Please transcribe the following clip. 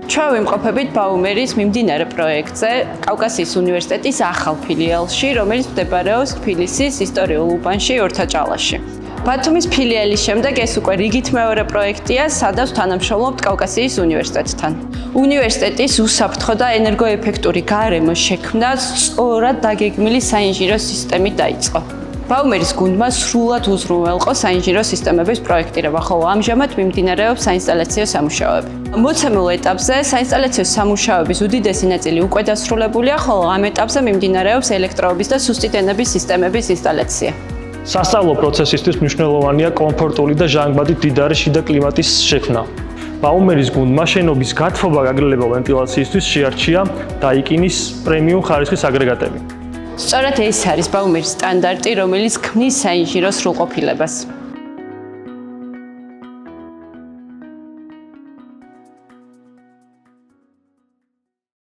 ჩვენ ვიმყოფებით ბაუმერის მიმდინარე პროექტზე კავკასიის უნივერსიტეტის ახალ ფილიალში, რომელიც მდებარეობს თბილისის ისტორიულ უბანში ორთაჭალაში. ბათუმის ფილიალის შემდეგ ეს უკვე რიგით მეორე პროექტია, სადაც თანამშრომლობთ კავკასიის უნივერსიტეტთან. უნივერსიტეტის უსაფრთხო და ენერგოეფექტური გარემოს შექმნა სწორად დაგეგმილი საინჟინრო სისტემით დაიწყო. ბაუმერის გუნდმა სრულად უზრუნველყო საინჟინრო სისტემების პროექტირება, ხოლო ამჟამად მიმდინარეობს საინსტალაციო სამუშაოები. მოცემულ ეტაპზე საინსტალაციო სამუშაოების უდიდესი ნაწილი უკვე დასრულებულია, ხოლო ამ ეტაპზე მიმდინარეობს ელექტროობის და სუსტი დენების სისტემების ინსტალაცია. სასწავლო პროცესისთვის მნიშვნელოვანია კომფორტული და ჟანგბადი მდიდარი შიდა კლიმატის შექმნა. ბაუმერის გუნდმა შენობის გათბობა გაგრძელება ვენტილაციისთვის შეარჩია და იკინის პრემიუმ ხარისხის აგრეგატები. სწორედ ეს არის ბაუმერის სტანდარტი, რომელიც ქმნის საინჟინრო სრულყოფილებას.